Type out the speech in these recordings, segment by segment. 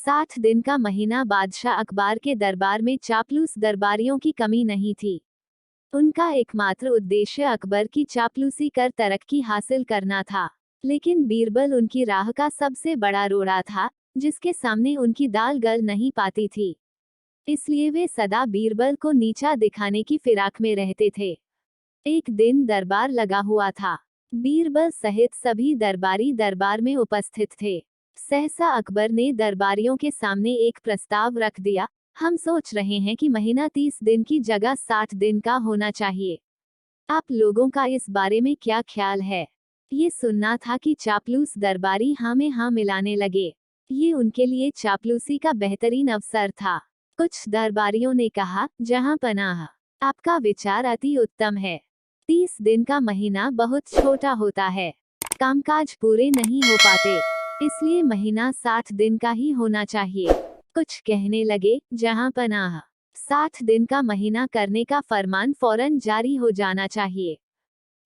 60 दिन का महीना बादशाह अकबर के दरबार में चापलूस दरबारियों की कमी नहीं थी। उनका एकमात्र उद्देश्य अकबर की चापलूसी कर तरक्की हासिल करना था। लेकिन बीरबल उनकी राह का सबसे बड़ा रोड़ा था, जिसके सामने उनकी दाल गल नहीं पाती थी। इसलिए वे सदा बीरबल को नीचा दिखाने की फिराक में रहते थे। एक दिन दरबार लगा हुआ था। बीरबल सहित सभी दरबारी दरबार में उपस्थित थे। सहसा अकबर ने दरबारियों के सामने एक प्रस्ताव रख दिया। हम सोच रहे हैं कि महीना 30 दिन की जगह 60 दिन का होना चाहिए। आप लोगों का इस बारे में क्या ख्याल है? ये सुनना था कि चापलूस दरबारी हाँ में हाँ मिलाने लगे। ये उनके लिए चापलूसी का बेहतरीन अवसर था। कुछ दरबारियों ने कहा, जहां पनाह, आपका विचार अति उत्तम है। 30 दिन का महीना बहुत छोटा होता है, कामकाज पूरे नहीं हो पाते, इसलिए महीना 60 दिन का ही होना चाहिए। कुछ कहने लगे, जहां पनाह, 60 दिन का महीना करने का फरमान फौरन जारी हो जाना चाहिए।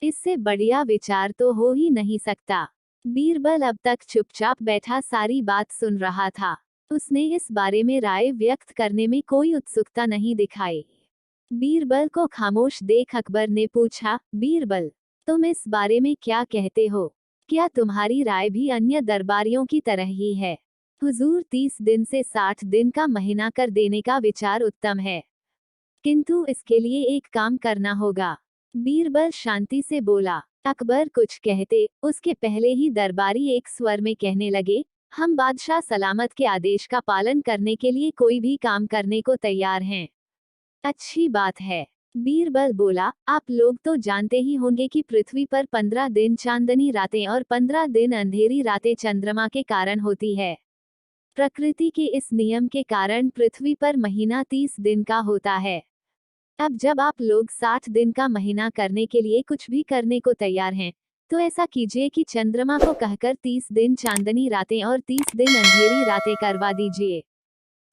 इससे बढ़िया विचार तो हो ही नहीं सकता। बीरबल अब तक चुपचाप बैठा सारी बात सुन रहा था। उसने इस बारे में राय व्यक्त करने में कोई उत्सुकता नहीं दिखाई। बीरबल को खामोश देख अकबर ने पूछा, बीरबल, तुम इस बारे में क्या कहते हो? क्या तुम्हारी राय भी अन्य दरबारियों की तरह ही है? हुजूर, 30 दिन से 60 दिन का महीना कर देने का विचार उत्तम है, किंतु इसके लिए एक काम करना होगा। बीरबल शांति से बोला। अकबर कुछ कहते, उसके पहले ही दरबारी एक स्वर में कहने लगे, हम बादशाह सलामत के आदेश का पालन करने के लिए कोई भी काम करने को तैयार हैं। अच्छी बात है। बीरबल बोला, आप लोग तो जानते ही होंगे कि पृथ्वी पर 15 दिन चांदनी रातें और 15 दिन अंधेरी रातें चंद्रमा के कारण होती है। प्रकृति के इस नियम के कारण पृथ्वी पर महीना 30 दिन का होता है। अब जब आप लोग 60 दिन का महीना करने के लिए कुछ भी करने को तैयार हैं, तो ऐसा कीजिए कि चंद्रमा को कहकर 30 दिन चांदनी रातें और 30 दिन अंधेरी रातें करवा दीजिए।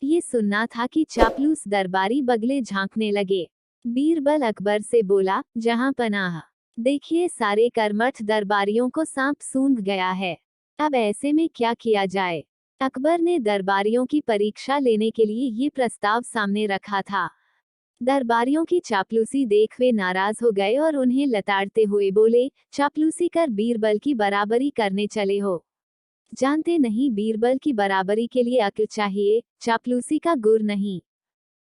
ये सुनना था कि चापलूस दरबारी बगले झांकने लगे। बीरबल अकबर से बोला, जहां पनाह, देखिए सारे कर्मठ दरबारियों को सांप सूंघ गया है। अब ऐसे में क्या किया जाए? अकबर ने दरबारियों की परीक्षा लेने के लिए ये प्रस्ताव सामने रखा था। दरबारियों की चापलूसी देख वे नाराज हो गए और उन्हें लताड़ते हुए बोले, चापलूसी कर बीरबल की बराबरी करने चले हो। जानते नहीं बीरबल की बराबरी के लिए अक्ल चाहिए, चापलूसी का गुर नहीं।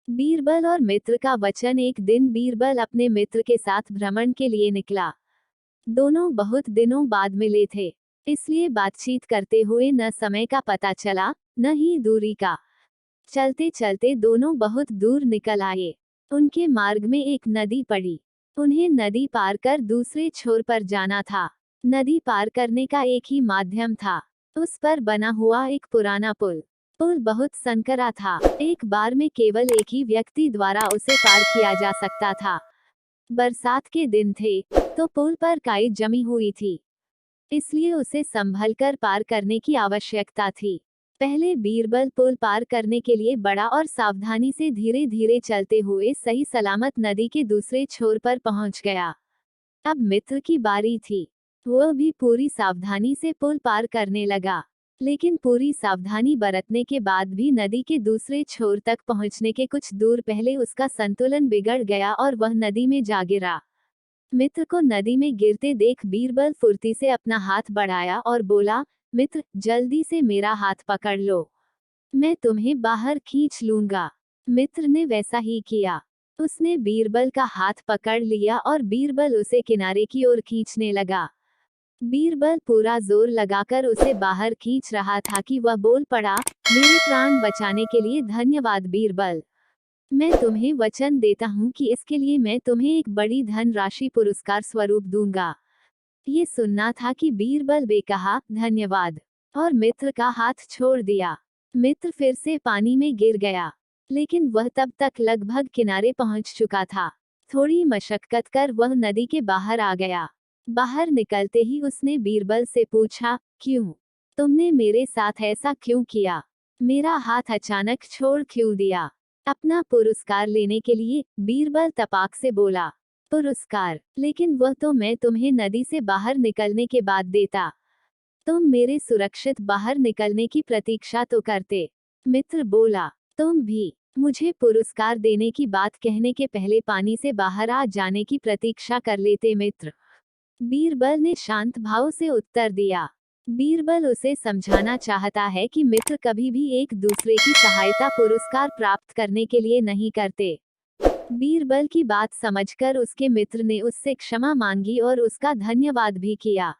बीरबल और मित्र का वचन। एक दिन बीरबल अपने मित्र के साथ भ्रमण के लिए निकला। दोनों बहुत दिनों बाद मिले थे, इसलिए बातचीत करते हुए न समय का पता चला, न ही दूरी का। चलते चलते दोनों बहुत दूर निकल आए। उनके मार्ग में एक नदी पड़ी। उन्हें नदी पार कर दूसरे छोर पर जाना था। नदी पार करने का एक ही माध्यम था, उस पर बना हुआ एक पुराना पुल। पुल बहुत संकरा था, एक बार में केवल एक ही व्यक्ति द्वारा उसे पार किया जा सकता था। बरसात के दिन थे, तो पुल पर काई जमी हुई थी, इसलिए उसे संभलकर पार करने की आवश्यकता थी। पहले बीरबल पुल पार करने के लिए बड़ा और सावधानी से धीरे धीरे चलते हुए सही सलामत नदी के दूसरे छोर पर पहुंच गया। अब मित्र की बारी थी। वह भी पूरी सावधानी से पुल पार करने लगा, लेकिन पूरी सावधानी बरतने के बाद भी नदी के दूसरे छोर तक पहुंचने के कुछ दूर पहले उसका संतुलन बिगड़ गया और वह नदी में जा गिरा। मित्र को नदी में गिरते देख बीरबल फुर्ती से अपना हाथ बढ़ाया और बोला, मित्र, जल्दी से मेरा हाथ पकड़ लो, मैं तुम्हें बाहर खींच लूंगा। मित्र ने वैसा ही किया। उसने बीरबल का हाथ पकड़ लिया और बीरबल उसे किनारे की ओर खींचने लगा। बीरबल पूरा जोर लगाकर उसे बाहर खींच रहा था कि वह बोल पड़ा, मेरे प्राण बचाने के लिए धन्यवाद बीरबल। मैं तुम्हें वचन देता हूँ कि इसके लिए मैं तुम्हें एक बड़ी धन राशि पुरस्कार स्वरूप दूंगा। ये सुनना था कि बीरबल बे कहा, धन्यवाद, और मित्र का हाथ छोड़ दिया। मित्र फिर से पानी में गिर गया, लेकिन वह तब तक लगभग किनारे पहुंच चुका था। थोड़ी मशक्कत कर वह नदी के बाहर आ गया। बाहर निकलते ही उसने बीरबल से पूछा, क्यों? तुमने मेरे साथ ऐसा क्यों किया? मेरा हाथ अचानक छोड़ क्यों दिया? अपना पुरस्कार लेने के लिए, बीरबल तपाक से बोला। पुरस्कार? लेकिन वह तो मैं तुम्हें नदी से बाहर निकलने के बाद देता। तुम मेरे सुरक्षित बाहर निकलने की प्रतीक्षा तो करते। मित्र बोला, तुम भी मुझे पुरस्कार देने की बात कहने के पहले पानी से बाहर आ जाने की प्रतीक्षा कर लेते मित्र। बीरबल ने शांत भाव से उत्तर दिया। बीरबल उसे समझाना चाहता है कि मित्र कभी भी एक दूसरे की सहायता पुरस्कार प्राप्त करने के लिए नहीं करते। बीरबल की बात समझकर उसके मित्र ने उससे क्षमा मांगी और उसका धन्यवाद भी किया।